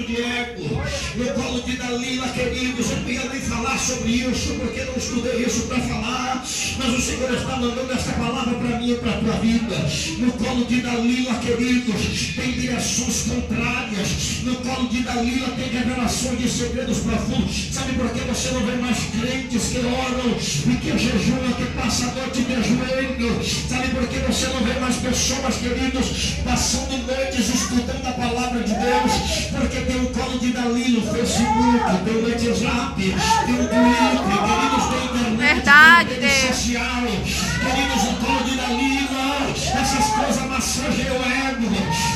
de ego. No colo de Dalila, queridos, eu não ia nem falar sobre isso, porque não estudei isso para falar, mas o Senhor está mandando essa palavra para mim e para a tua vida. No colo de Dalila, queridos, tem direções contrárias. No colo de Dalila tem revelações de segredos profundos. Sabe por que você não vê mais crentes que oram e que jejuam, que passam a noite de joelho? Sabe por que você não vê mais pessoas, queridos, passando noites estudando a palavra de Deus? Porque tem o colo de Dalila, o Facebook, tem o WhatsApp, tem o Twitter, queridos, tem internet, verdade, tem rede social. Queridos, o colo de Dalila, essas coisas massageiam o ego.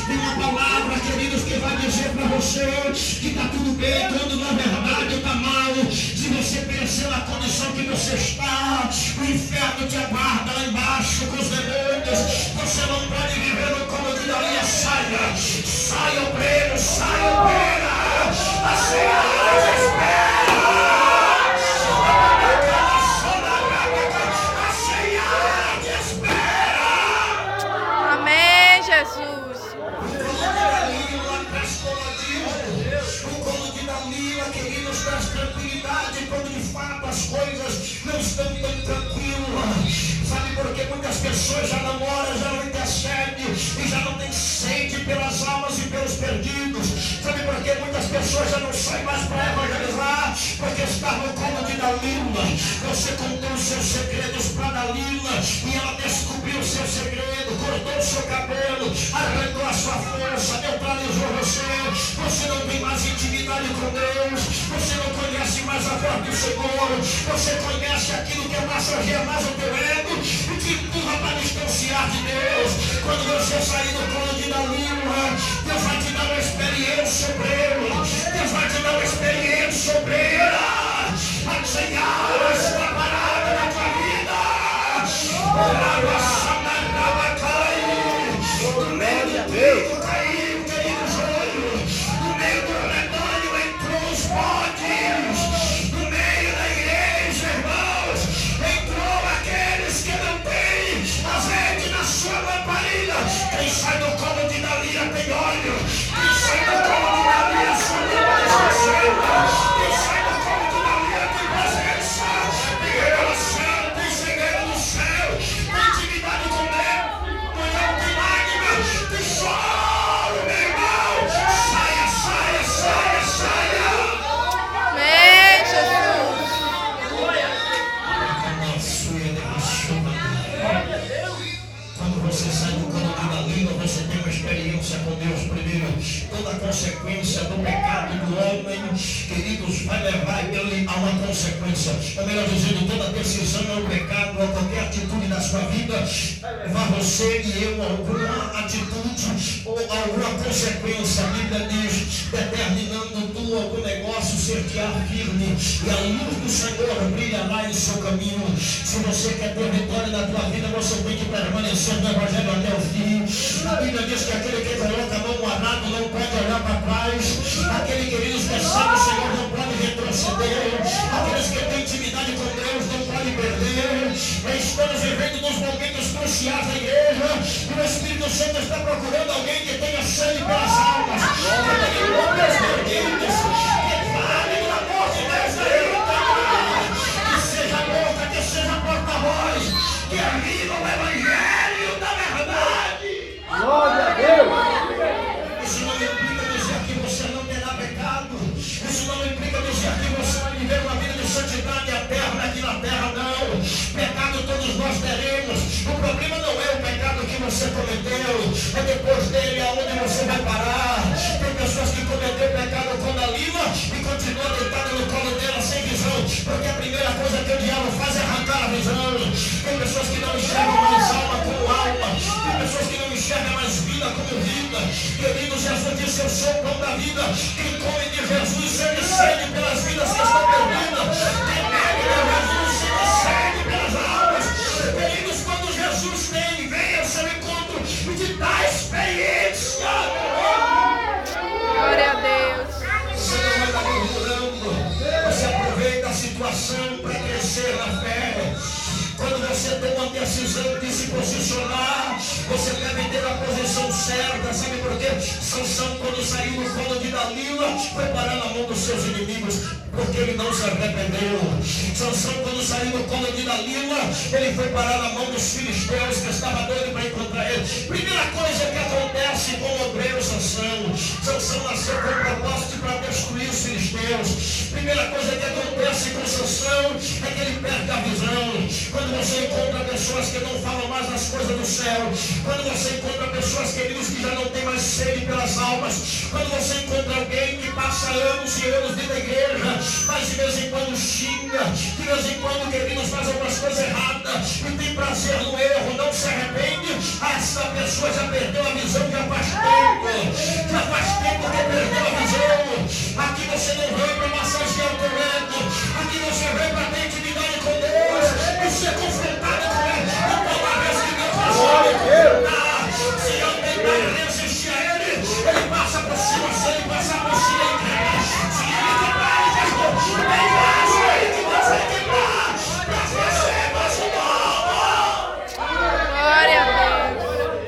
Tem uma palavra, queridos, que vai dizer para você que está tudo bem, quando na verdade está mal. Se você pensar na condição que você está, o inferno te aguarda lá embaixo com os demônios. Você não pode viver no colo de Dalila. Saia, obreiro, saia, obreira. A Senhora espera. Jesus. O colo de Dalila, queridos, traz tranquilidade quando de fato as coisas não estão tão tranquilas. Sabe por que muitas pessoas já não oram, já não intercedem e já não têm sede pelas almas e pelos perdidos? Sabe por que muitas pessoas já não saem mais para evangelizar? Porque está no colo de Dalila. Você contou os seus segredos para Dalila e ela descobriu o seu segredo, cortou o seu cabelo, arrancou a sua força, neutralizou você. Você não tem mais intimidade com Deus, você não conhece mais a voz do Senhor, você conhece aquilo que massageia mais o teu ego e te empurra para distanciar de Deus. Quando você sair do colo de Dalila, Deus vai te dar uma experiência obreira. Deus vai te dar uma experiência obreira. A Senhora está parada na tua vida. No meio do trigo caiu, queridos olhos. No meio do rebanho entrou os bodes. No meio da igreja, irmãos, entrou aqueles que não têm azeite na sua lamparina. Quem sai do colo de Dalila tem óleo. Quem sai do colo de Dalila sua lamparina acesa. Quem sai do colo de Dalila tem presença, tem revelação, tem segredo do céu, tem intimidade com Deus. Não tem lágrimas, tem choro, meu irmão. Saia, saia, saia, saia. Amém, Jesus. Quando você sai do colo de Dalila, você tem uma experiência com Deus primeiro. Toda a consequência do pecado do homem, queridos, vai levar ele a uma consequência. Ou melhor dizendo, toda decisão é um pecado, ou qualquer atitude na sua vida vai levar você e eu a alguma atitude ou alguma consequência. A Bíblia diz, determinando tu algum negócio, ser-te-á firme, e a luz do Senhor brilhará em seu caminho. Se você quer ter vitória na tua vida, você tem que permanecer no Evangelho até o fim. A Bíblia diz que aquele que coloca a mão no arado não pode olhar para trás. Aquele, queridos, que sabe o Senhor não pode retroceder. Aqueles que têm intimidade com Deus não podem perder. Estamos vivendo nos momentos cruciais da igreja e o Espírito Santo está procurando alguém que tenha sede pelas almas, que tenha homens perdidos, que fale do amor de Deus na vida, que seja boca, que seja porta-voz, que viva o Evangelho da verdade. Glória a Deus. Isso não implica dizer que você não terá pecado. Isso não implica dizer que você vai viver uma vida de santidade eterna aqui na terra, não. Pecado todos nós teremos. O problema não é o pecado que você cometeu, é depois dele aonde você vai parar. Tem pessoas que cometeram pecado com Dalila e continuam deitadas no colo dela sem visão, porque a primeira coisa que o diabo faz é arrancar a visão. Tem pessoas que não enxergam mais alma como alma, tem pessoas que não enxergam mais vida como vida. Querido, Jesus disse: eu sou o pão da vida. Quem come de Jesus sente sede pelas vidas que estão perdidas. Quem bebe de Jesus sente sede pelas almas. Queridos, quando Jesus vem ao seu encontro e te dá experiência. Glória a Deus. Você não vai estar murmurando. Você aproveita a situação para crescer na fé. Quando você tem uma decisão de se posicionar, você deve ter a posição certa. Sabe por por quê? Sansão, quando saiu do colo de Dalila, foi parar na mão dos seus inimigos, porque ele não se arrependeu. Sansão, quando saiu do colo de Dalila, ele foi parar na mão dos filisteus, que estava doido para encontrar ele. Primeira coisa que acontece com o obreiro Sansão. Sansão nasceu com o propósito para destruir os filisteus. Primeira coisa que acontece com Sansão é que ele perde a visão. Quando você encontra pessoas que não falam mais das coisas do céu, quando você encontra pessoas, queridos, que já não tem mais sede pelas almas, quando você encontra alguém que passa anos e anos dentro da igreja, mas de vez em quando xinga, de vez em quando, queridos, faz algumas coisas erradas e tem prazer no erro, não se arrepende, essa pessoa já perdeu a visão já faz tempo que perdeu a visão. Aqui você não veio para massagear o teu ego, aqui você veio para ter intimidade com Deus e ser confrontado com ele. Então, uma vez que Deus vai se eu tentar resistir a ele, ele passa por cima, se ele passar por cima, ele quebra. Se ele quebrar, ele faz ele que Deus vai quebrar para você, mas o novo. Glória a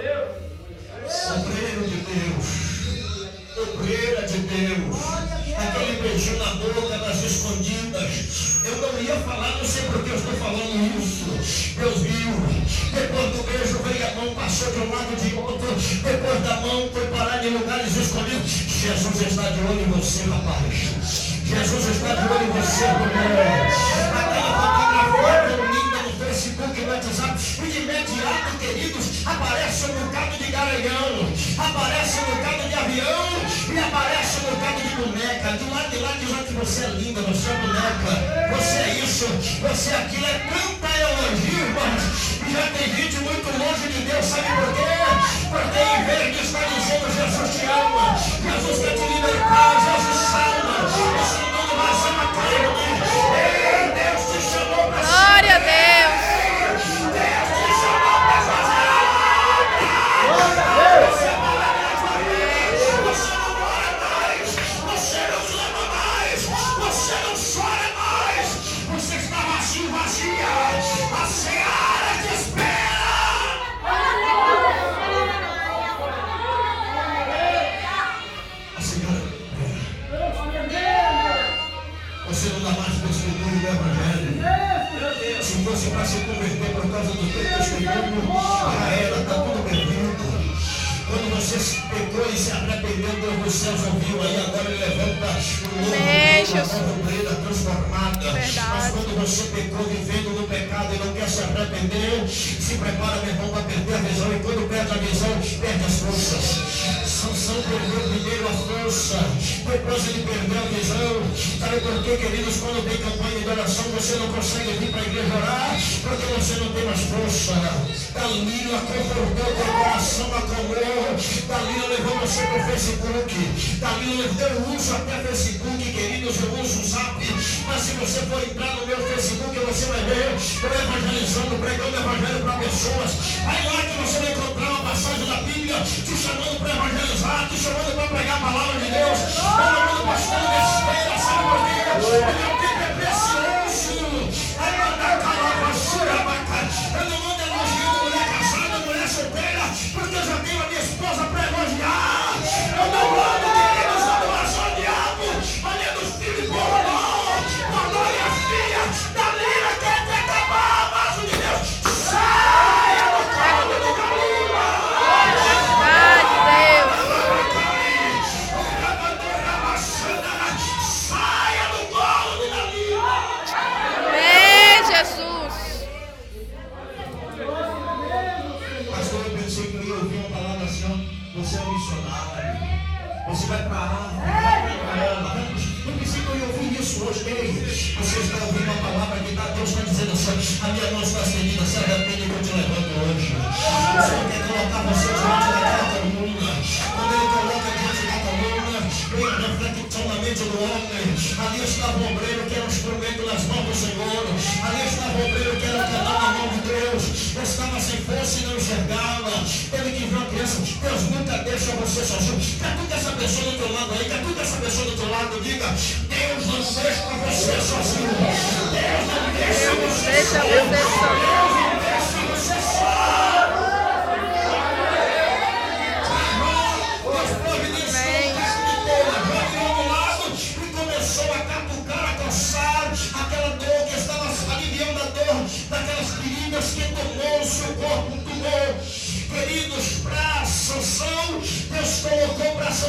Deus. Obreiro de Deus, obreira de Deus, aquele beijinho na boca das escondidas. Eu não ia falar, não sei porque eu estou falando isso. Deus viu. Depois do beijo veio a mão, passou de um lado de outro. Depois da mão foi parar em lugares escondidos. Jesus está de olho em você, rapaz. Jesus está de olho em você, mulher. Aquela fotografia tão linda no Facebook, no WhatsApp, e de imediato, queridos, aparece um bocado de garanhão, aparece um bocado de avião e aparece um bocado de boneca. Do lado de lá dizendo que você é linda, você é boneca, você é isso, você é aquilo. É tanta elogio, irmãos, e já tem gente muito longe de Deus. Sabe por quê? Porque em vez de estar dizendo Jesus te ama, Jesus quer te libertar, Jesus salva, você não vai ser uma carne. Ei, Deus te chamou para ser. Glória a Deus. Deus te chamou para fazer a obra. Você não mora mais, você não ama mais, você não chora mais, você está vazio, vazia. A seara te espera. A senhora, você não dá mais testemunho do Evangelho. Se fosse para se converter por causa do teu testemunho, já era, está tudo perdido. Quando você pecou e se arrependeu, Deus dos céus ouviu, aí agora ele levanta um novo obreira transformada. Mas quando você pecou vivendo no pecado e não quer se arrepender, se prepara, meu irmão, para perder a visão. E quando perde a visão, perde as forças. Sansão perdeu primeiro a força, depois ele perdeu a visão. Sabe por quê, queridos? Quando tem campanha de oração, você não consegue vir para a igreja orar, porque você não tem mais força. Dalila confortou o coração, acalmou. Dalila levou você para o Facebook. Dalila levou, eu uso até Facebook, queridos, eu uso o Zap. Mas se você for entrar no meu Facebook, você vai ver eu evangelizando, pregando o evangelho para pessoas. Aí lá que você vai encontrar uma passagem da Bíblia te chamando para evangelizar, te chamando para pregar a palavra de Deus. Todo mundo postando besteira, sabe por quê? Porque o tempo é precioso. Aí manda calar para eu não mando elogiando mulher casada, mulher solteira, porque eu já tenho a minha esposa para elogiar. Eu não mando, queridos, adoração ao diabo, olhando os filhos de pornô, e a filha da Lira quer te acabar, mas o de Deus, saia do colo de Dalila. Saia do colo de Dalila. Amém, Jesus. Pastor, eu pensei que eu ia ouvir uma palavra assim, ó, você é um missionário, você vai para a África, vai para ela. Eu pensei que eu ia ouvir isso hoje. Ei, você está ouvindo uma palavra que Deus está dizendo assim, a minha mão está estendida, se arrepende que eu te levanto hoje. O Senhor quer colocar você diante daquela coluna. Quando Ele coloca diante da coluna, vem a reflexão na mente do homem. Ali estava o obreiro que era um instrumento nas mãos do Senhor. Ali estava o obreiro que era um canal na mão de Deus. Estava sem força e não enxergava. Ele que viu a criança. Deus nunca deixa você sozinho. Catuca essa pessoa do teu lado aí. Catuca essa pessoa do teu lado. Diga, Deus não deixa você sozinho. Deus não deixa você sozinho. Deus não deixa você só.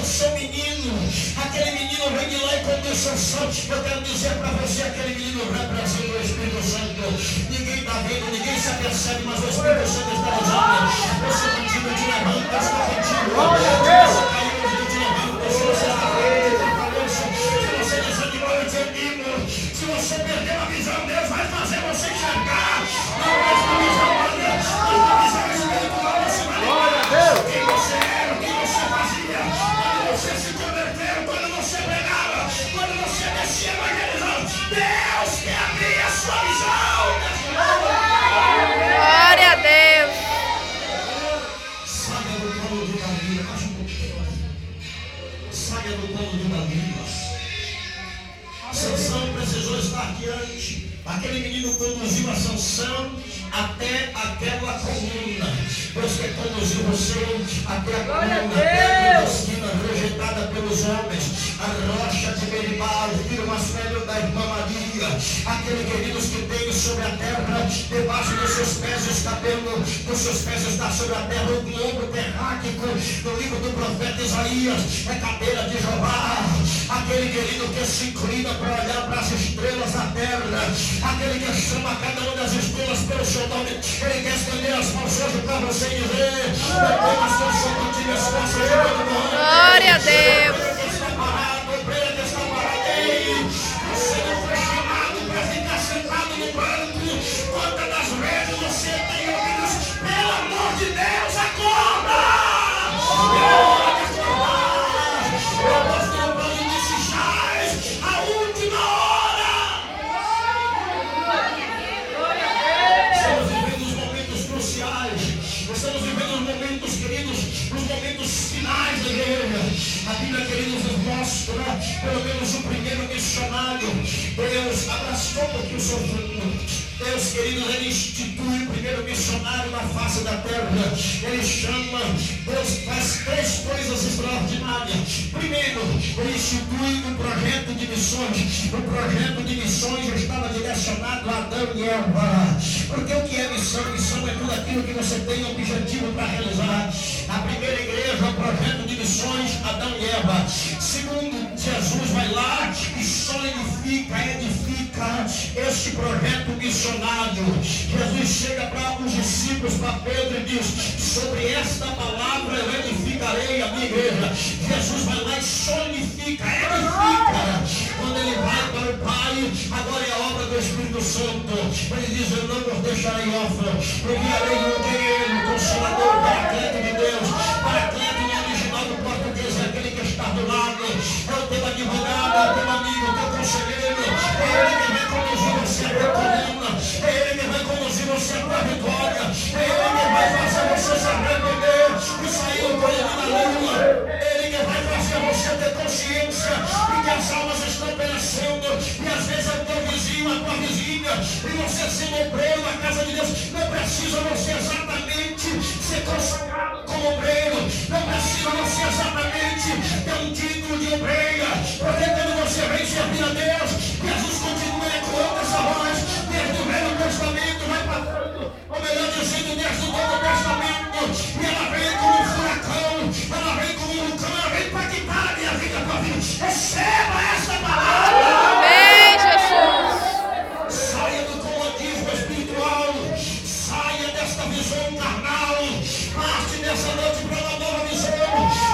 Sansão menino, aquele menino vem de lá e conduz Sansão. Eu quero dizer para você, aquele menino representa o Espírito Santo. Ninguém está vendo, ninguém se apercebe, mas o Espírito Santo está usando. Você contigo te levanta, está contigo. Se você caiu, eu te levanto. Se você está vendo, se você desanimou, eu te animo. Se você perdeu a visão, Deus vai fazer você enxergar. Não é a visão humana, mas a visão espiritual. Você vai lembrar quem você era, o que você fazia, quando você se converteu, quando você pregava, quando você descia evangelizando. Deus quer abrir a sua visão. Glória a Deus. Saia do colo de Davi, saia do colo de Davi. Sansão precisou estar diante. Aquele menino conduziu a Sansão até aquela coluna. Deus quer conduzir você até a coluna, até a esquina rejeitada pelos homens. A rocha de Meribá, o filho mais velho da irmã Maria. Aquele, queridos, que tem sobre a terra, debaixo dos seus pés, o escabelo dos seus pés está sobre a terra, o globo terráqueo. No livro do profeta Isaías, é cadeira de Jeová. Aquele, querido, que se inclina para olhar para as estrelas da terra. Aquele que chama cada uma das estrelas pelo seu nome. Ele quer estender as mãos hoje para você e dizer: Glória a Deus. Está parado, o preto está parado. Ei, você não foi chamado para ficar sentado no banco. Quantas das vezes você tem ouvido? Pelo amor de Deus, acorda! Estamos vivendo os momentos, queridos, os momentos finais da igreja. A Bíblia, queridos, nos mostra, pelo menos o primeiro missionário. Deus abraçou porque o sofrimento. Deus, queridos, ele institui o primeiro missionário na face da terra. Ele chama, Deus faz três coisas extraordinárias. Primeiro, ele institui um projeto de missões. O projeto de missões estava direcionado a Adão e Eva. Porque o que é missão? Missão é tudo aquilo que você tem objetivo para realizar. A primeira igreja, o projeto de missões, Adão e Eva. Segundo, Jesus vai lá e solidifica, edifica este projeto missionário. Jesus chega para os discípulos, para Pedro, e diz: sobre esta palavra eu edificarei a minha igreja. Jesus vai lá e solidifica, edifica. Quando ele vai para o Pai, agora é a obra do Espírito Santo. Ele diz: eu não vos deixarei órfãos, enviarei um guerreiro, consolador, paracleto de Deus. Paracleto no original do português é aquele que está do lado, é o teu advogado, é o teu amigo, o teu conselheiro. É ele que vai conduzir você até a coluna, é ele que vai conduzir você até a vitória, é ele que vai fazer você se arrepender e sair do caminho da lua, é ele que vai fazer você ter consciência de que as almas estão perecendo, e às vezes é o teu vizinho, a tua vizinha, e você sendo obreiro na casa de Deus, não precisa você exatamente ser consagrado como obreiro, não precisa você exatamente ter um título de obreira, porque quando você vem servir a Deus, Jesus continua ecoando essa voz, desde o Velho Testamento vai passando, ou melhor dizendo, desde o Novo Testamento, e ela vem como um furacão, ela vem como um vulcão, ela vem impactar a minha vida, a tua vida. Receba esta palavra! Amém, Jesus. Saia do comodismo espiritual, saia desta visão carnal, parte dessa noite para uma nova visão.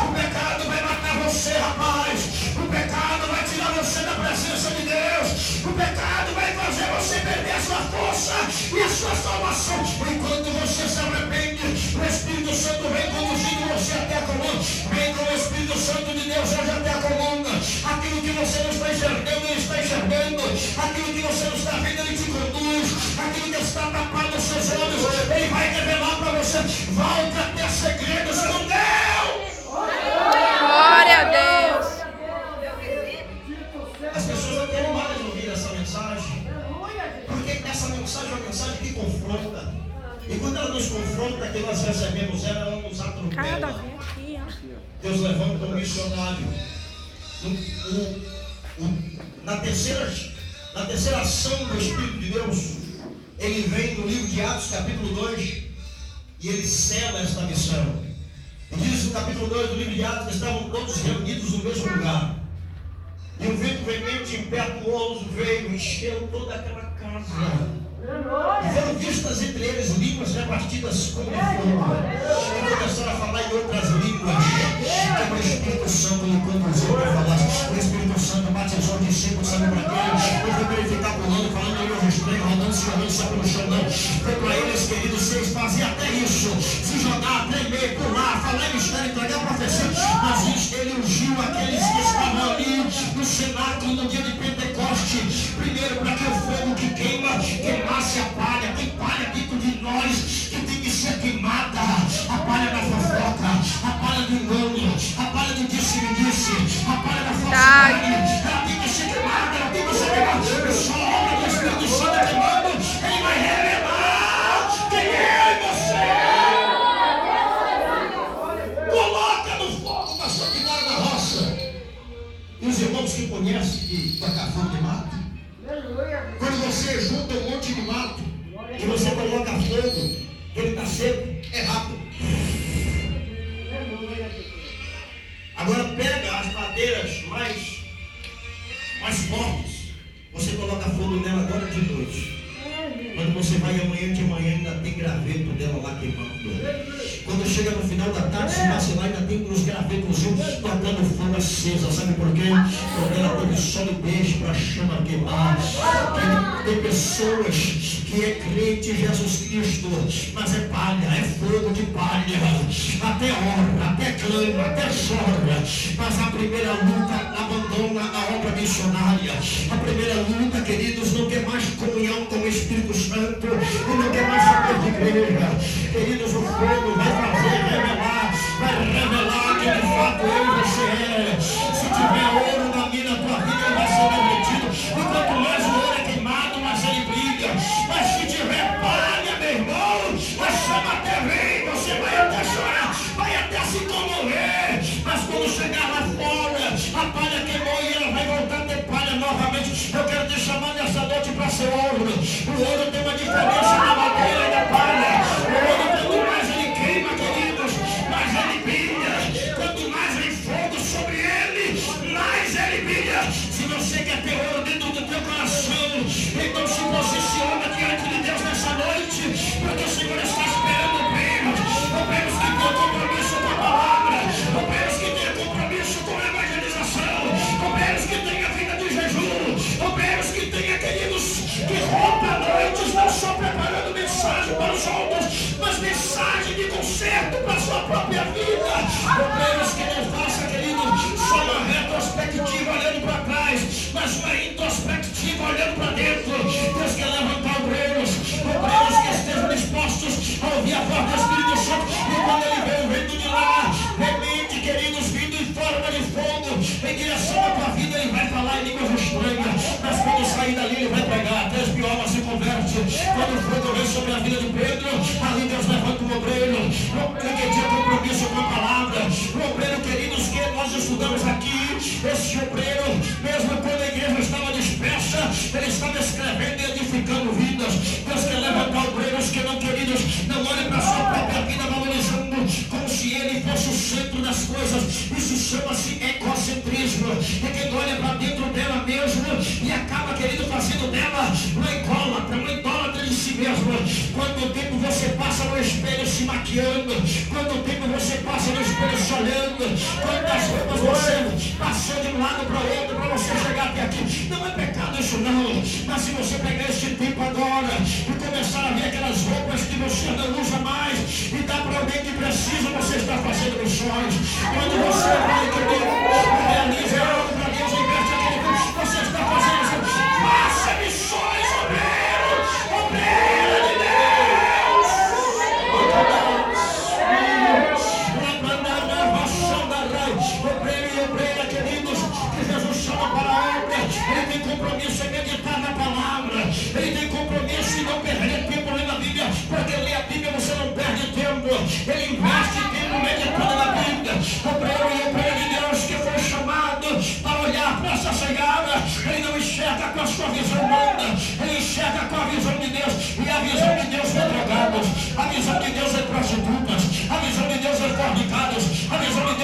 O pecado vai matar você, rapaz. O pecado vai tirar você da presença de Deus. O pecado vai fazer você perder a sua força e a sua salvação. Enquanto você se arrepende, o Espírito Santo vem conduzindo você até a coluna. Vem com o Espírito Santo de Deus hoje até a coluna. Aquilo que você não está enxergando, ele está enxergando. Aquilo que você não está vendo, ele te conduz. Aquilo que está tapado nos seus olhos, ele vai revelar para você. Volta a ter segredos com Deus. Glória a Deus. As pessoas não querem mais ouvir essa mensagem, porque essa mensagem é uma mensagem que confronta. E quando ela nos confronta, que nós recebemos ela nos atropela. Deus levanta um missionário. Na terceira ação do Espírito de Deus, ele vem no livro de Atos, capítulo 2, e ele sela esta missão. E diz no capítulo capítulo 2 do livro de Atos, estavam todos reunidos no mesmo lugar. E o vento veemente, impetuoso, veio e encheu toda aquela casa. E foram vistas entre eles línguas repartidas como fogo. E começaram a falar em outras línguas. Como o Espírito Santo lhe conduziu para falar. O Espírito Santo batizou o discípulo, sabe para quê? Não foi para ele ficar pulando, falando em línguas estranhas, rodando, se jogando só pelo chão, não. Foi para eles, queridos, vocês faziam até isso. Se jogar, tremer, pular, falar em mistério, entregar a profecia. Mas ele ungiu aqueles que estavam ali no cenáculo no dia de Pentecoste. Primeiro, para que o fogo que queima, queimasse a palha. Tem palha dentro de nós que tem que ser queimada. A palha da fofoca, a palha do engano, a palha do disse-me-disse, a palha da falsidade. Ela tem que ser queimada, ela tem que ser queimada. O sol, o Espírito Santo queimando, ele vai revelar quem é você. Coloca no fogo, pastor que mora na roça. E os irmãos que conhecem que toca fogo de mato. Quando você junta um monte de mato e você coloca fogo, ele está seco, é rápido. Agora pega as madeiras mais fortes, você coloca fogo nela agora de noite. Quando você vai amanhã de manhã, ainda tem graveto dela lá queimando. Quando chega no final da tarde, se vacilar, ainda tem uns gravetos tocando fogo acesa. Sabe por quê? Porque ela teve solidez para a chama queimar. Tem pessoas que é crente em Jesus Cristo, mas é palha, é fogo de palha. Até ora, até clama, até chora. Mas a primeira luta abandona a obra missionária. A primeira luta, queridos, não quer mais comunhão com o Espírito Santo. E não quer mais saber de igreja. Queridos, o fogo vai fazer revelar que de fato eu e você é. Se tiver ouro na mina tua vida, ele vai ser derretido. E quanto mais o ouro é queimado, mais ele brilha. Mas se tiver palha, meu irmão, a chama até vem, você vai até chorar, vai até se comover. Mas quando chegar lá fora, a palha queimou e ela vai voltar a ter palha novamente. Eu quero te chamar nessa noite para ser ouro. O ouro tem uma diferença na madeira e na palha. O ouro, quanto mais ele queima, queridos, mais ele brilha. Quanto mais vem fogo sobre ele, mais ele brilha. Se você quer ter ouro dentro do teu coração, então se posiciona diante de Deus nessa noite, porque o Senhor está esperando obreiros que tenham compromisso com a palavra, obreiros que tenham compromisso com a evangelização, obreiros que tenham vida de jejum, obreiros que tenham, queridos, que rompam a noite, não só preparando mensagem para os outros, mas mensagem de conserto para a sua própria vida. Obreiros que não façam, querido, só uma retrospectiva olhando para trás, mas uma introspectiva olhando para dentro. Deus quer levantar obreiros que estejam dispostos a ouvir a voz do Espírito Santo. E quando ele veio vindo de lá, remente, queridos, vindo em forma de fogo, em direção à tua vida, ele vai falar em línguas estranhas. Mas quando sair dali, ele vai pregar. 3 mil almas se converte. Quando o fogo vem sobre a vida de Pedro, ali Deus levanta um obreiro. Que tinha compromisso com a palavra. O obreiro, queridos, que nós estudamos aqui. Esse obreiro, mesmo quando a igreja estava dispersa, ele estava escrevendo e edificando vidas. Deus quer levantar obreiros que não, queridos, não olhem para a sua própria vida valorizando como se ele fosse o centro das coisas. Isso chama-se egocentrismo. É quem olha para dentro dela mesmo e acaba, querido, fazendo dela uma idólatra de si mesmo. Quanto tempo você passa no espelho se maquiando? Quanto tempo você passa no espelho se olhando? Quantas roupas você passou de um lado para o outro para você chegar até aqui? Não é pecado isso não. Mas se você pegar esse tempo agora e começar a ver aquelas roupas que você não usa mais e dá para alguém que precisa, você está fazendo missões. Quando você vai, querido, realiza algo para Deus, investe aquele tempo, você está fazendo isso. Faça missões, obreiro de Deus. Obreiro e obreira, queridos, que Jesus chama para a obra. Ele tem compromisso em meditar na palavra. Ele tem compromisso em não perder tempo lendo a Bíblia, porque ler a Bíblia você não perde tempo. Ele investe tempo meditando na Bíblia. Obreiro e obreira de Deus que foi chamado para olhar para essa chegada. Ele não enxerga com a sua visão humana, ele enxerga com a visão de Deus. E a visão de Deus é drogados, a visão de Deus é prostitutas, a visão de Deus é fornicados, a visão de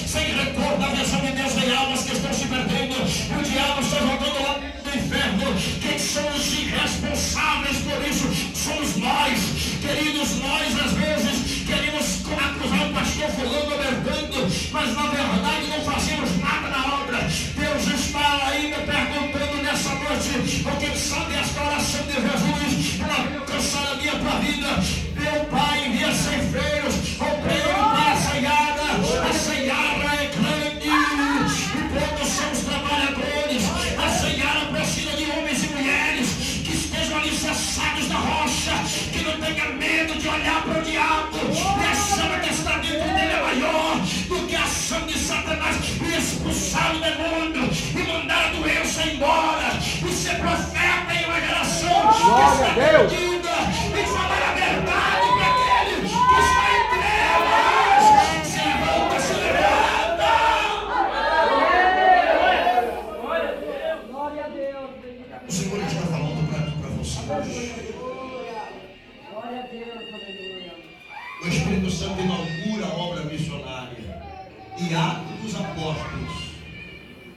sem retorno. A visão de Deus em almas que estão se perdendo. O diabo está jogando lá no inferno. Quem são os irresponsáveis por isso? Somos nós, queridos. Nós às vezes queremos acusar o pastor fulano abertando, mas na verdade não fazemos nada na obra. Deus está aí me perguntando nessa noite, ou quem sabe esta oração de Jesus para alcançar a minha tua vida. Meu Pai, envia ceifeiros, obreiros para a seara. A seara é grande e poucos são os trabalhadores. A seara precisa de homens e mulheres que estejam alicerçados na rocha, que não tenham medo de olhar para o diabo. E a chama que está dentro dele é maior do que a ação de Satanás, e expulsar o demônio e mandar a doença embora, e ser profeta em uma geração que está perdida, e falar a verdade para aquele que está em trevas. Se levanta, se levanta. O Senhor está falando para você. O Espírito Santo inaugura a obra missionária. E Atos dos Apóstolos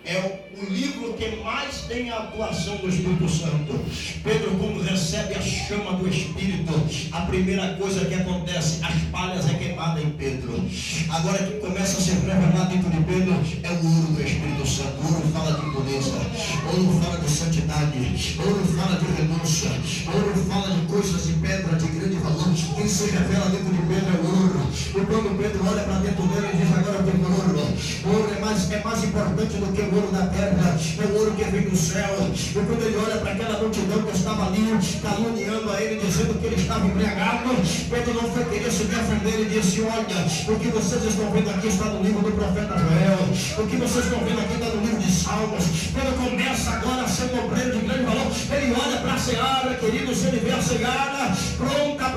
é o livro que mais tem a atuação do Espírito Santo. Pedro, quando recebe a chama do Espírito, a primeira coisa que acontece, as palhas é queimada em Pedro. Agora que começa a ser revelado dentro de Pedro é o ouro do Espírito Santo. O ouro fala de pureza, o ouro fala de santidade, o ouro fala de renúncia, o ouro fala de coisas de pedra de grande valor. Quem se revela dentro de Pedro é o ouro. E quando Pedro olha para dentro dele e diz: agora eu tenho ouro. O ouro é mais importante do que o ouro da terra. É o ouro que vem do céu. E quando ele olha para aquela multidão que estava ali caluniando a ele, dizendo que ele estava embriagado, Pedro não foi querer se defender. Ele disse: olha, o que vocês estão vendo aqui está no livro do profeta Joel. O que vocês estão vendo aqui está no livro de Salmos. Pedro começa agora a ser um obreiro de grande valor. Ele olha para a seara, queridos, ele vê a seara pronta,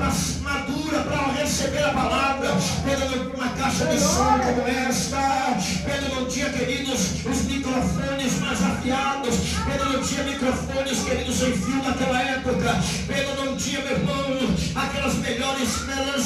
madura para receber a palavra. Pedro não tinha uma caixa de som como esta. Pedro não tinha, queridos, os microfones mais afiados. Pedro não tinha microfones, queridos, sem fio naquela época. Pedro não tinha, meu irmão, aquelas melhores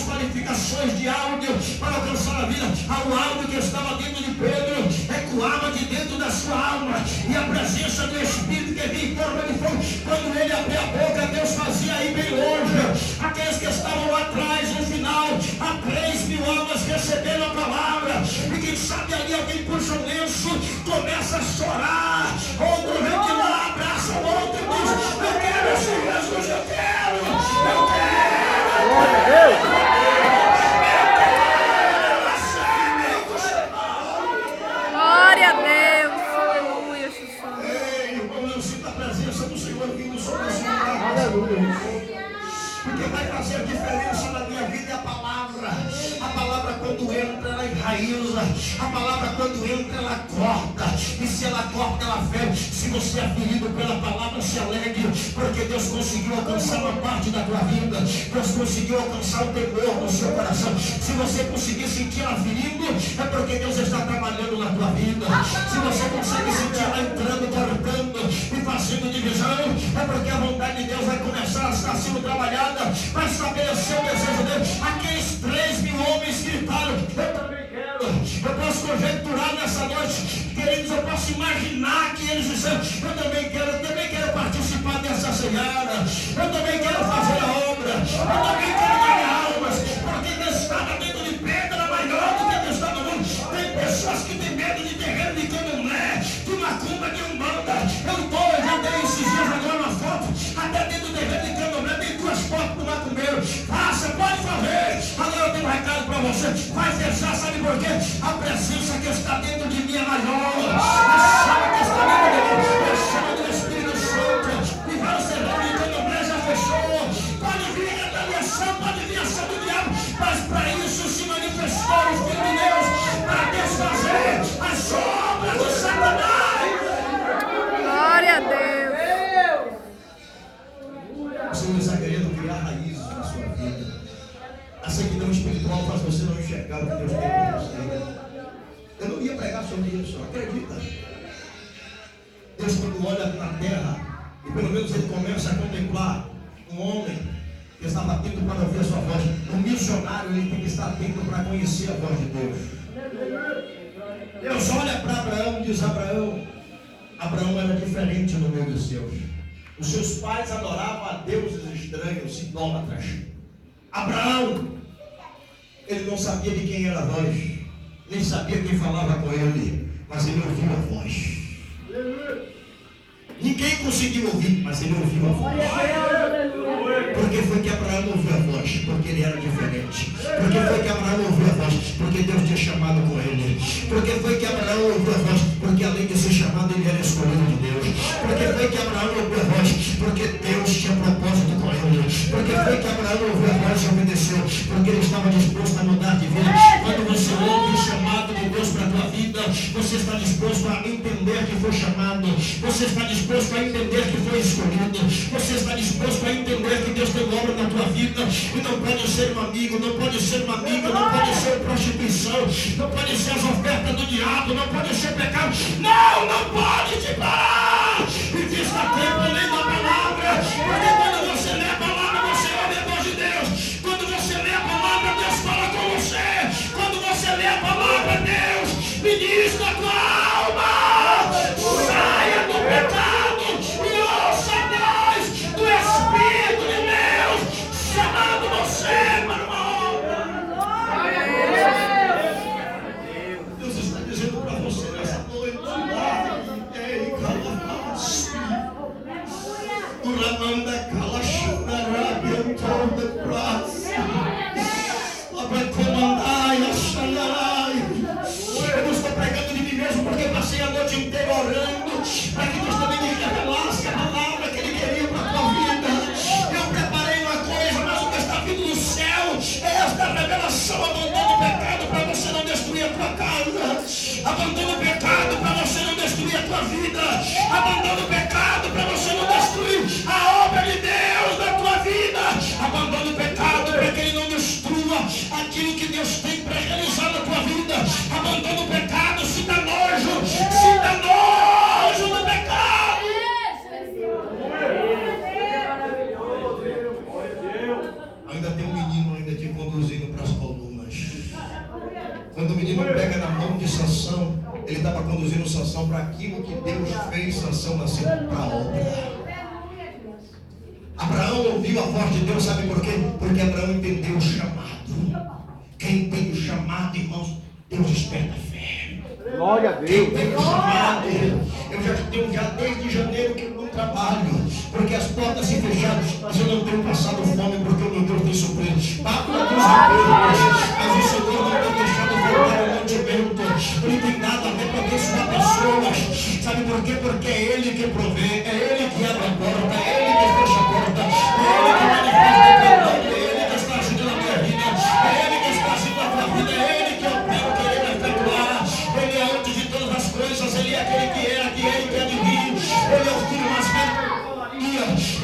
qualificações de áudio para alcançar a vida. O áudio que estava dentro de Pedro ecoava de dentro da sua alma, e a presença do Espírito que vinha em forma de fogo. Quando ele abria a boca, Deus fazia aí bem longe. Aqueles que estavam lá atrás, no final, há 3.000 almas receberam a palavra. E quem sabe ali alguém puxa um lenço, começa a chorar. Outro vem de lá, abraça o outro e diz: eu quero esse Jesus, eu quero, eu quero. Glória a Deus. Glória a Deus. Aleluia, Jesus. Ei, irmão, eu sinto a presença do Senhor vindo sobre esse lugar. Aleluia. Porque vai fazer diferença na minha vida é a palavra. A palavra, quando entra, ela enraiza. A palavra, quando entra, ela corta. E se ela corta, ela fere. Se você é ferido pela palavra, se alegre, porque Deus conseguiu alcançar uma parte da tua vida. Deus conseguiu alcançar o temor no seu coração. Se você conseguir sentir ela ferindo, é porque Deus está trabalhando na tua vida. Se você conseguir sentir ela entrando, cortando e fazendo divisão, é porque a vontade de Deus vai começar a estar sendo trabalhada. Vai estabelecer o desejo dele. Aqueles 3.000 homens gritaram: eu também quero. Eu posso conjecturar nessa noite, queridos, eu posso imaginar que eles disseram: eu também quero participar dessa seara. Eu também quero fazer a obra. Eu também quero ganhar almas. Porque Deus estava dentro de Pedro, era maior do que Deus está no mundo. Tem pessoas que têm medo de terreiro de candomblé, de macumba, de umbanda. Eu já dei esses dias agora uma foto, até dentro do terreiro de candomblé tem 2 fotos do macumbeiro. Faça, pode fazer. Agora eu tenho um recado para você. Vai fechar, sabe por quê? A presença que está dentro de mim é maior. A chama que está dentro de mim é a chama do Espírito Santo. E vai ser bom, e candomblé já fechou. Pode vir a retaliação, pode vir a ação do diabo, mas para isso se manifestou o Filho de Deus, para desfazer as obras do Satanás. Glória a Deus. O Senhor está querendo criar raízes na sua vida. A ceguidão espiritual faz você não enxergar o que Deus tem para você. Eu não ia pregar sobre isso, acredita. Deus, quando olha na terra, e pelo menos ele começa a contemplar um homem que estava atento para ouvir a sua voz. Um missionário, ele tem que estar atento para conhecer a voz de Deus. Deus olha para Abraão e diz: Abraão era diferente no meio dos seus. Os seus pais adoravam a deuses estranhos, idólatras. Abraão, ele não sabia de quem era a voz, nem sabia quem falava com ele, mas ele ouviu a voz. Ninguém conseguiu ouvir, mas ele ouviu a voz. Por que foi que Abraão ouviu a voz? Porque ele era diferente. Por que foi que Abraão ouviu a voz? Porque Deus tinha chamado com ele. Por que foi que Abraão ouviu a voz? Porque além de ser chamado, ele era escolhido de Deus. Por que foi que Abraão ouviu a voz? Porque Deus tinha propósito com ele. Por que foi que Abraão ouviu a voz e obedeceu? Porque ele estava disposto a mudar de vida. Quando você ouve o chamado de Deus para a tua vida, você está disposto a entender que foi chamado. Você está disposto a entender que foi escolhido. Você está disposto a entender que Deus tem obra na tua vida. E não pode ser um amigo, não pode ser uma amiga, não pode ser prostituição, não pode ser as ofertas do diabo, não pode ser pecado. Não pode te parar. Invista tempo lendo a palavra. Porque quando você lê a palavra, você ouve a voz de Deus. Quando você lê a palavra, Deus fala com você. Quando você lê a palavra, Deus ministra a tua alma. Saia do pecado e ouça a voz do Espírito de Deus chamando você para uma obra. Deus está dizendo para você nessa noite: eu estou pregando de mim mesmo porque passei a noite inteira orando para que Deus também me revelasse a palavra que Ele queria para a tua vida. Eu preparei uma coisa, mas o que está vindo do céu é esta revelação. Abandona o pecado para você não destruir a tua casa. Abandona o pecado para você não destruir a tua vida. Abandona o pecado para você não destruir a obra de Deus na tua vida. Abandona o pecado para que Ele não destrua aquilo que Deus tem para realizar na tua vida. Abandona o pecado, sinta nojo do pecado. Ainda tem um menino ainda te conduzindo para as colunas. Quando o menino pega na mão de Sansão, ele estava conduzindo Sansão para aquilo que Deus fez Sansão nascer para a obra. Abraão ouviu a voz de Deus, sabe por quê? Porque Abraão entendeu o chamado. Quem tem o chamado, irmãos, Deus desperta a fé. Glória a Deus. Quem tem o chamado, eu já tenho desde janeiro que eu não trabalho, porque as portas se fecharam, mas eu não tenho passado fome, porque o meu Deus tem suprido. Paga dos emprego, mas o Senhor não tem deixado faltar o mantimento. Ele tem dado até para abençoar pessoas. Sabe por quê? Porque é Ele que provê, é Ele que abre a porta, é Ele que fecha a porta, é Ele que manifesta o perdão, é Ele que está agindo na minha vida, é Ele que está agindo na tua vida, é Ele que opera o que Ele vai efetuar. Ele é antes de todas as coisas, Ele é aquele que era, que é e que é de vir. Ele é o filho mais velho.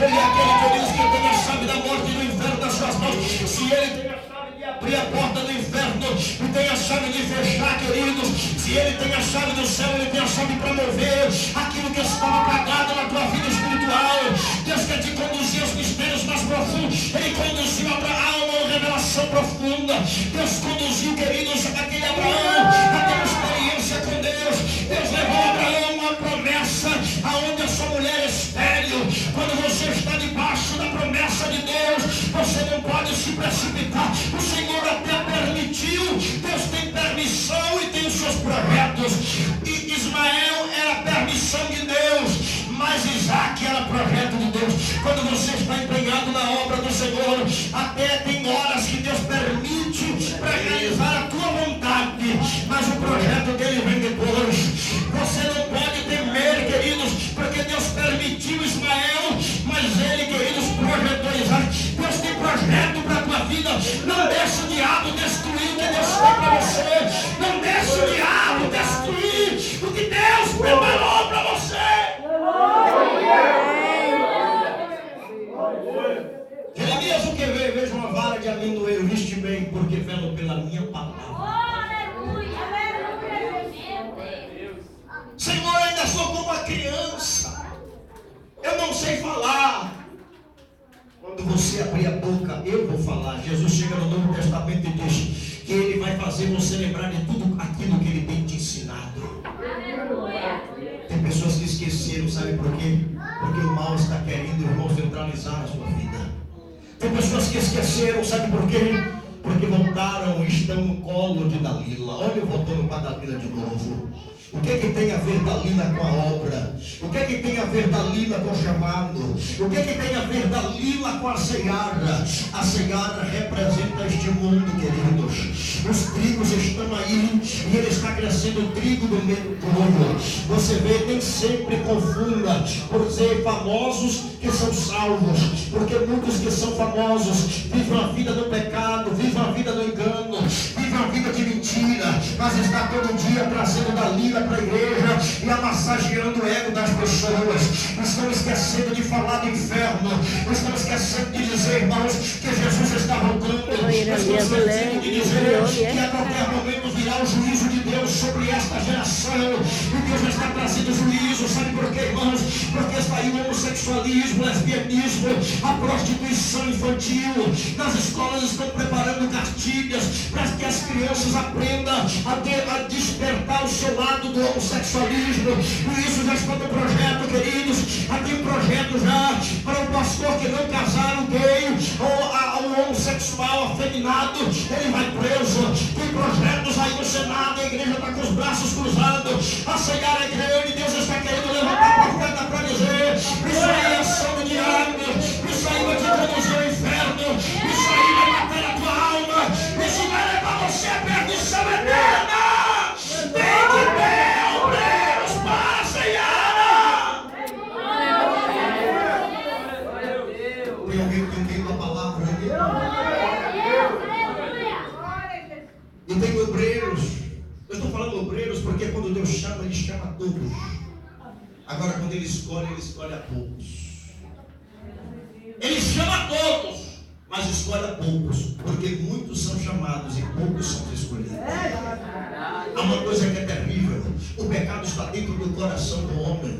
Ele é aquele que diz que tem a chave da morte e do inferno nas suas mãos. Se Ele tem a chave de abrir a porta do inferno e tem a chave de fechar, queridos, se Ele tem a chave do céu, Ele tem a chave para mover aquilo que estava apagado na tua vida espiritual. Deus quer te conduzir aos mistérios mais profundos. Ele conduziu Abraão a uma revelação profunda. Deus conduziu, queridos, aquele Abraão a ter uma experiência com Deus. Deus levou Abraão a uma promessa aonde a sua mulher é estéril. Quando você está debaixo da promessa de Deus, você não pode se precipitar. O Senhor até permitiu. Deus tem permissão e tem os seus projetos. E Ismael era a permissão de Deus, mas Isaac era projeto de Deus. Quando você está empenhado na obra do Senhor, até tem horas que Deus permite para realizar a tua vontade, mas o projeto dele vem depois. Você não pode temer, queridos, porque Deus permitiu Ismael, mas ele, queridos, projetou Isaac. Deus tem projeto para a tua vida. Não deixe o diabo destruir o que Deus tem para você. Não deixe o diabo destruir o que Deus preparou para você. Jeremias, o que veio? Vejo uma vara de amendoeiro, viste bem, porque velo pela minha palavra. Senhor, ainda sou como uma criança. Eu não sei falar. Quando você abrir a boca, eu vou falar. Jesus chega no Novo Testamento e diz que Ele vai fazer você lembrar de tudo aquilo que Ele tem te ensinado. Tem pessoas que esqueceram, sabe por quê? Porque o mal está querendo, irmão, centralizar a sua vida. Tem pessoas que esqueceram, sabe por quê? Porque voltaram e estão no colo de Dalila. Olha eu voltando para Dalila de novo. O que é que tem a ver Dalila com a obra? O que é que tem a ver Dalila com o chamado? O que é que tem a ver Dalila com a seara? A seara representa este mundo, queridos. Os trigos estão aí e ele está crescendo o trigo do meio do povo. Você vê, nem sempre confunda por ser famosos que são salvos, porque muitos que são famosos vivem a vida do pecado, vivem a vida do engano, vivem a vida de mentira, mas está todo dia trazendo Dalila para a igreja e amassageando o ego das pessoas. Estão esquecendo de falar do inferno, estão esquecendo de dizer, irmãos, que Jesus está voltando, estão esquecendo de dizer que a qualquer momento virá o juízo de Deus sobre esta geração, e Deus está trazendo juízo. Sabe por quê, irmãos? Porque está aí o homossexualismo, o lesbianismo, a prostituição infantil. Nas escolas estão preparando cartilhas para que as crianças aprendam a despertar o seu lado do homossexualismo. E isso já está no projeto, queridos. Tem um projeto já para o pastor que não casar o gay ou o homossexual afeminado, ele vai preso. Tem projetos aí no Senado, a igreja está com os braços cruzados. A cegar é grande, Deus está querendo levantar profeta para dizer: isso aí é ação do diabo, isso aí vai te conduzir ao inferno, isso aí vai matar a tua alma, isso vai levar você à perdição eterna. Tem que ter obreiros para a seara. Tem alguém que entende a palavra aqui? E tem obreiros. Eu estou falando obreiros porque quando Deus chama, Ele chama a todos. Agora quando Ele escolhe a poucos. Ele chama a todos, mas escolhe a poucos, porque muitos são chamados e poucos são escolhidos. Há uma coisa que é terrível: o pecado está dentro do coração do homem,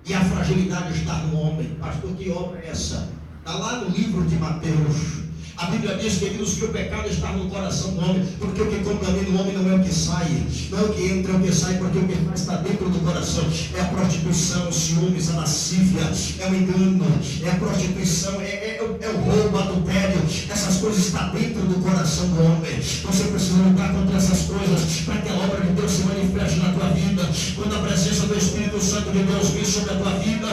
e a fragilidade está no homem. Pastor, que obra é essa? Está lá no livro de Mateus. A Bíblia diz, queridos, que o pecado está no coração do homem, porque o que contamina o homem não é o que sai, não é o que entra, é o que sai, porque o que está dentro do coração é a prostituição, os ciúmes, a lascívia, é o engano, é a prostituição, é o roubo, o adultério. Essas coisas estão dentro do coração do homem. Você precisa lutar contra essas coisas para que a obra de Deus se manifeste na tua vida. Quando a presença do Espírito Santo de Deus vir sobre a tua vida,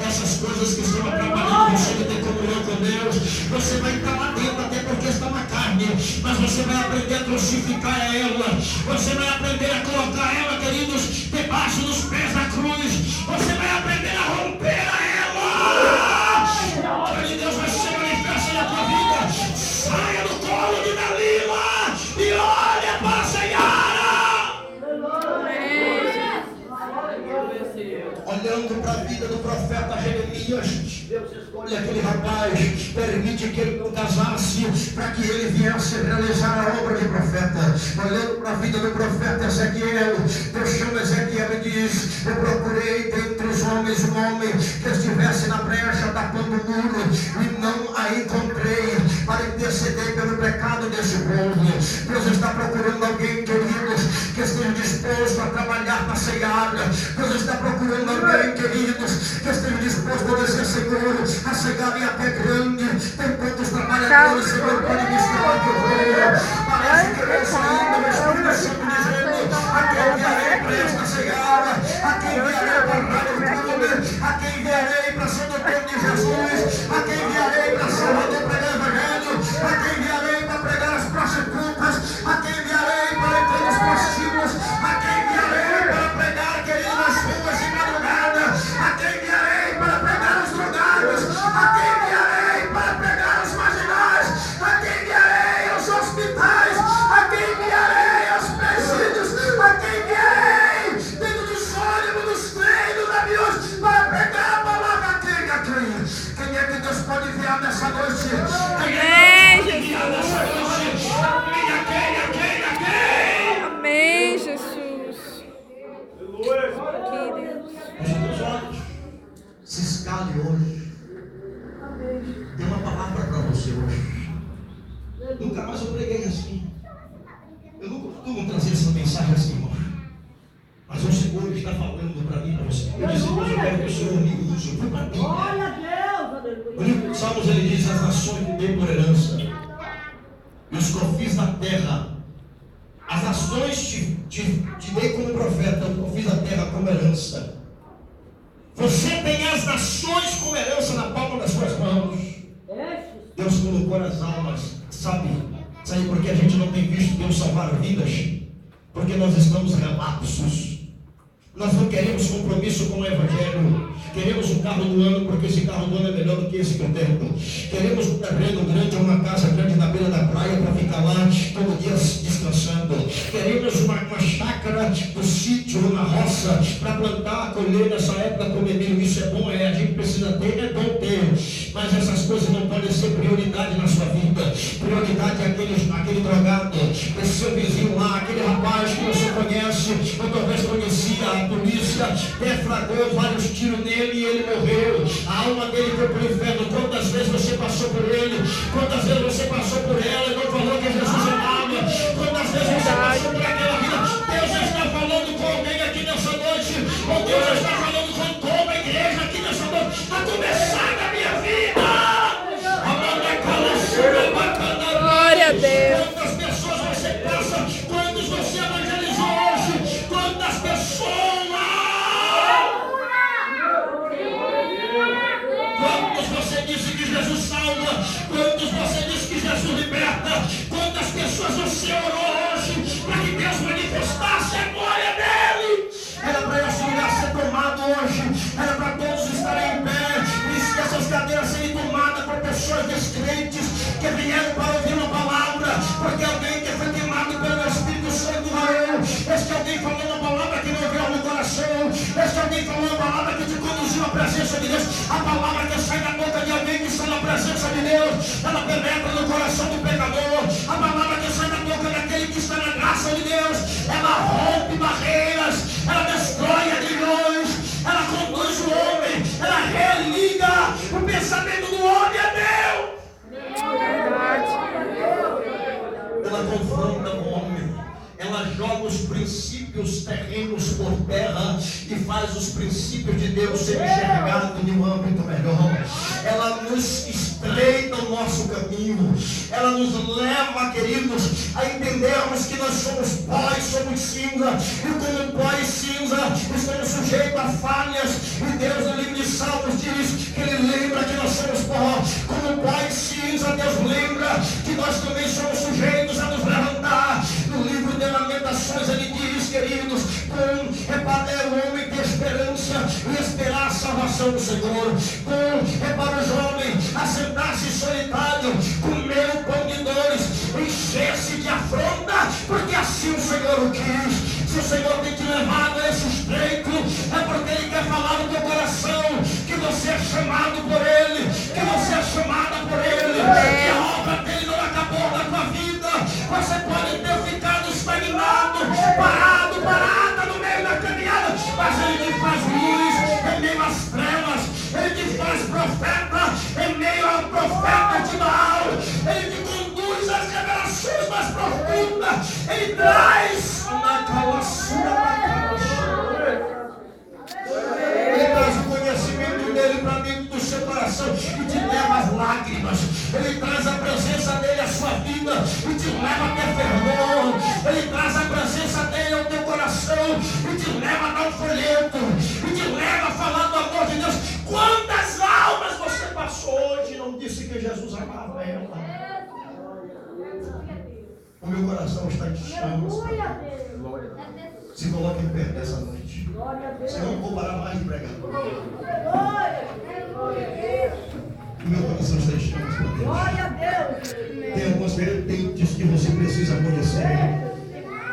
essas coisas que estão atrapalhando você de ter comunhão com Deus, você vai estar lá dentro, até porque está na carne, mas você vai aprender a crucificar ela, você vai aprender a colocar ela, queridos, debaixo dos pés da cruz, você vai aprender a romper a ela. A obra de Deus vai ser manifesta na tua vida. Saia do colo de Dalila e olha para a seara. Olhando para a vida do profeta Jeremias, Deus escolhe aquele rapaz, permite que ele não casasse, para que ele viesse realizar a obra de profeta. Olhando para a vida do profeta Ezequiel, Deus chama Ezequiel e diz: eu procurei dentre os homens um homem que estivesse na brecha tapando o muro, e não a encontrei para interceder pelo pecado desse povo. Deus está procurando alguém, queridos, que esteja disposto a trabalhar na seara. Deus está procurando alguém, queridos, que esteja disposto a dizer: Senhor, a seara é até grande, tem tantos trabalhadores, Senhor, pode me estar que eu vou. Parece que Deus ainda me Espírito Santo dizendo: a quem enviarei para esta seara, a quem enviarei para a rádio, a quem enviarei para São Doutor de Jesus, a quem enviarei para Salvador pregar o Evangelho, a quem enviarei para pregar as prostitutas, a quem enviarei para entrar nos prostíbulos, a quem enviarei para pregar, querido, nas ruas de madrugada, a quem enviarei para pregar os drogados, a quem enviarei para pregar os marginais, a quem enviarei aos hospitais, a quem enviarei aos presídios, a quem enviarei dentro dos ônibus, dos trens, dos aviões, para pregar a palavra. Quem é que Deus pode enviar nessa noite? Quem é que Deus pode enviar nessa noite? Amém, Jesus. Feche teus olhos. Se escale hoje. Tem uma palavra para você hoje. Nunca mais eu preguei assim. Como trazer essa mensagem assim, irmão? Mas o Senhor está falando para mim, para você. Eu disse, Deus, eu quero que o Senhor me use. Foi para mim. Glória a Deus, O livro de Salmos, ele diz, as nações me dei por herança, e os confins da terra. As nações te dei como profeta, os confins da terra como herança. Você tem as nações como herança na palma das suas mãos. Deus colocou nas almas, sabe por que a gente não tem visto Deus salvar vidas? Porque nós estamos relapsos. Nós não queremos compromisso com o Evangelho. Queremos um carro do ano, porque esse carro do ano é melhor do que esse que eu tenho. Queremos um terreno grande, uma casa grande na beira da praia para ficar lá todo dia descansando. Queremos uma chácara do sítio, na roça, para plantar, colher nessa época, comer milho. Isso é bom, a gente precisa ter, é bom ter. Mas essas coisas não podem ser prioridade na sua vida. Prioridade é aquele drogado, esse seu vizinho lá, aquele rapaz que você conhece, ou talvez conhecia. A polícia deflagrou vários tiros nele e ele morreu. A alma dele foi para o inferno. Quantas vezes você passou por ele? Quantas vezes você passou por ela e não falou que Jesus amava? Quantas vezes você passou por aquela vida? Deus já está falando com alguém aqui nessa noite. Ou Deus já está falando com toda a igreja aqui nessa noite. Está começando a minha vida. Glória a Deus. Quantas pessoas você passa? Quantos você evangelizou hoje? Quantas pessoas? Quantos você disse que Jesus salva? Quantos você disse que Jesus liberta? Quantas pessoas você orou hoje para que Deus manifestasse a glória dele? Era para esse lugar ser tomado hoje. Era para todos estarem em pé. E que essas cadeiras serem tomadas por pessoas descrentes que vieram para ouvir uma palavra. Porque alguém que foi queimado pelo Espírito Santo morreu. Esse alguém falou uma palavra que não veio no coração. Esse alguém falou uma palavra que te conduziu à presença de Deus. A palavra que sai da boca de alguém que está na presença de Deus, ela penetra no coração do pecador. A palavra que sai da boca daquele que está na graça de Deus, ela rompe barreiras, ela destrói aguilhões, ela conduz o homem, ela religa o pensamento do homem a Deus. Ela confronta o homem, ela joga os princípios terrenos por terra e faz os princípios de Deus serem enxergados em um âmbito melhor. Ela nos estreita o nosso caminho, ela nos leva, queridos, a entendermos que nós somos pó e somos cinza, e como pó e cinza estamos sujeitos a falhas, e Deus no livro de Salmos diz que Ele lembra que nós somos pó. Como pó e cinza, Deus lembra que nós também somos sujeitos a nos levantar. No livro de Lamentações ele diz, queridos, é o homem ter esperança e esperar a salvação do Senhor. É para os homens assentar-se solitário, comer o pão de dores, encher-se de afronta, porque assim o Senhor o quis. Se o Senhor tem te levado a esse estreito, é porque Ele quer falar no teu coração que você é chamado por Ele, que você é chamada por Ele, que a obra dele não acabou na tua vida. Você pode ter ficado estagnado, parada no meio da caminhada, mas Ele te faz luz em meio às trevas, Ele te faz profeta em meio ao profeta de Baal, Ele te conduz às revelações mais profundas, Ele traz Ele traz o conhecimento dele para dentro do seu coração e te leva às lágrimas. Ele traz a presença dele à sua vida e te leva a ter fervor. Ele traz a presença dele ao teu coração e te leva a dar um folheto e te leva a falar do amor de Deus. Quantas almas você passou hoje e não disse que Jesus amava ela? O meu coração está em chamas. Se coloque em pé nessa noite. Senhor, não vou parar mais de pregar. O meu coração está em chamas para Deus. Tem algumas vertentes que você precisa conhecer.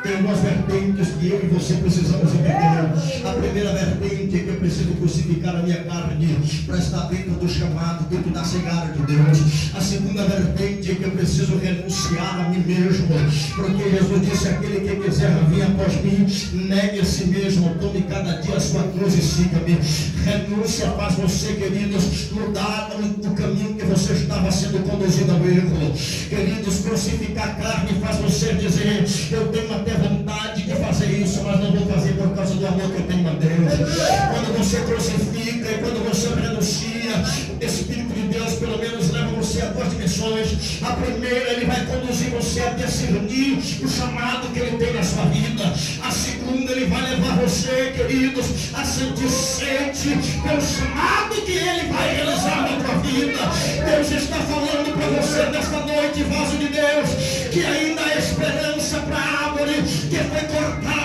Tem algumas vertentes que eu e você precisamos entender. A primeira vertente é que eu preciso crucificar a minha carne para estar dentro do chamado, dentro da cegada de Deus. A segunda vertente é que eu preciso renunciar a mim mesmo, porque Jesus disse: aquele que quiser vir após mim, negue a si mesmo, tome cada dia a sua cruz e siga-me. Renúncia faz você, queridos, mudar o caminho que você estava sendo conduzido ao erro. Queridos, crucificar a carne faz você dizer: eu tenho até vontade de fazer isso, mas não vou fazer por causa do amor que eu tenho a Deus. Quando você crucifica e quando você renuncia, o Espírito de Deus pelo menos leva você a duas dimensões. A primeira, ele vai conduzir você a discernir o chamado que ele tem na sua vida. A segunda, ele vai levar você, queridos, a sentir sede pelo chamado que ele vai realizar na tua vida. Deus está falando para você nesta noite, vaso de Deus, que ainda há esperança para a árvore que foi cortada.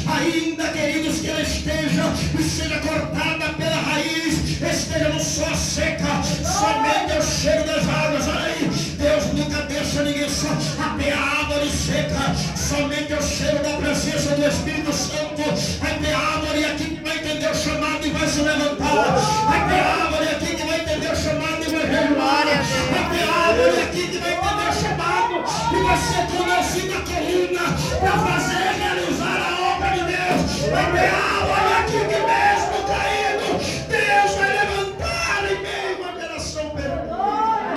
Ainda, queridos, que ela seja cortada pela raiz, esteja no sol seca, somente ao cheiro das águas. Aí, Deus nunca deixa ninguém só até a árvore seca, somente ao cheiro da presença do Espírito Santo. Vai ter árvore aqui que vai entender o chamado e vai se levantar. Vai ter árvore aqui que vai entender o chamado e vai recuar. Vai ter árvore aqui que vai entender o chamado e vai ser conduzida a coluna para fazer realizar a obra de Deus. Vai ter árvore aqui que mesmo caído, Deus vai levantar em meio à geração perdida.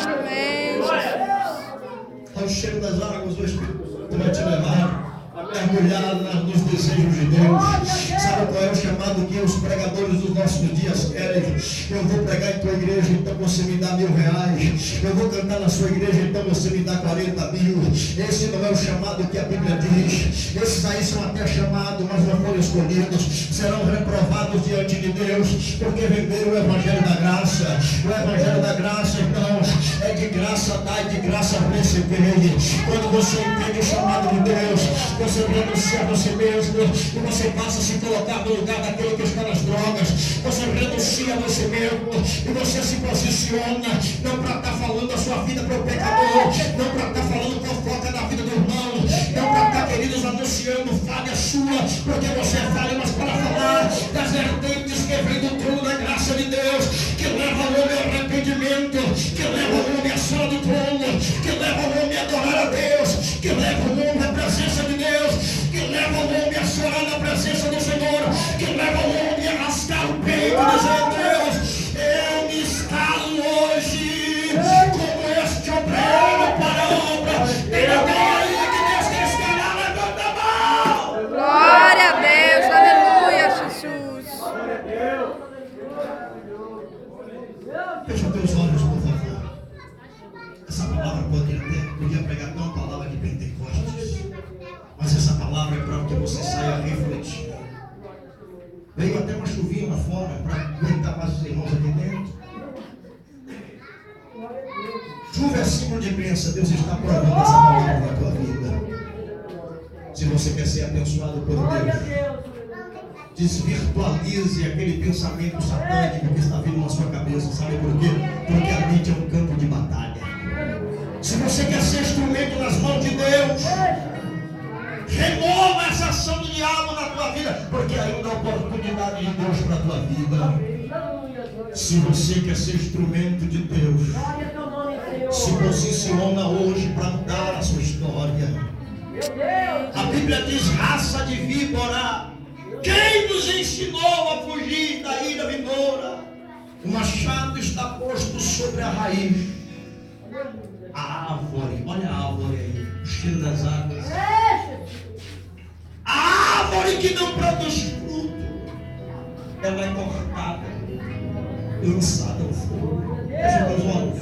Amém. Ao cheiro das águas do Espírito Santo vai te levar a mergulhar nos desejos de Deus. Sabe qual é o chamado que os pregadores dos nossos dias querem? Eu vou pregar em tua igreja, então você me dá R$1.000. Eu vou cantar na sua igreja, então você me dá 40 mil. Esse não é o chamado que a Bíblia diz. Esses aí são até chamados, mas não foram escolhidos. Serão reprovados diante de Deus, porque venderam o Evangelho da Graça. O Evangelho da Graça, irmãos, é de graça dar e de graça receber. Quando você entende o chamado de Deus, você renuncia a você mesmo e você passa a se colocar no lugar daquele que está nas drogas. Você renuncia a você mesmo e você se posiciona, não para estar falando a sua vida para o pecador, não para estar falando fofoca da vida do irmão, não para estar, queridos, anunciando falha sua, porque você é falha, mas para falar das vertentes que vem do trono da graça de Deus, que leva o homem ao arrependimento, que leva o homem à sala do trono, que leva o homem a adorar a Deus, que leva o homem à presença de Deus, que leva o homem a chorar na presença do Senhor, que leva o homem a rasgar o peito e dizer: Deus, eu me escalo hoje como este obreiro para a obra. Tem alguém aí que Deus quer escalar? Levanta a mão. Glória a Deus, aleluia, Jesus. Fecha teus olhos, por favor. Essa palavra podia pregar tão palavra de Pentecostes, mas essa palavra é para que você saia refletindo. Veio até uma chuvinha lá fora para aguentar mais os irmãos aqui dentro. Chuva é símbolo de bênção. Deus está provando essa palavra na tua vida. Se você quer ser abençoado por Deus, desvirtualize aquele pensamento satânico que está vindo na sua cabeça. Sabe por quê? Porque a mente é um campo de batalha. Se você quer ser instrumento nas mãos de Deus, remova essa ação do diabo na tua vida, porque ainda há oportunidade de Deus para a tua vida. Se você quer ser instrumento de Deus, se posiciona hoje para mudar a sua história. A Bíblia diz: raça de víbora, quem nos ensinou a fugir da ira vindoura? O machado está posto sobre a raiz. A árvore, olha a árvore aí, o cheiro das águas. A árvore que não produz fruto, ela é cortada, lançada ao fogo. Fecha teus olhos.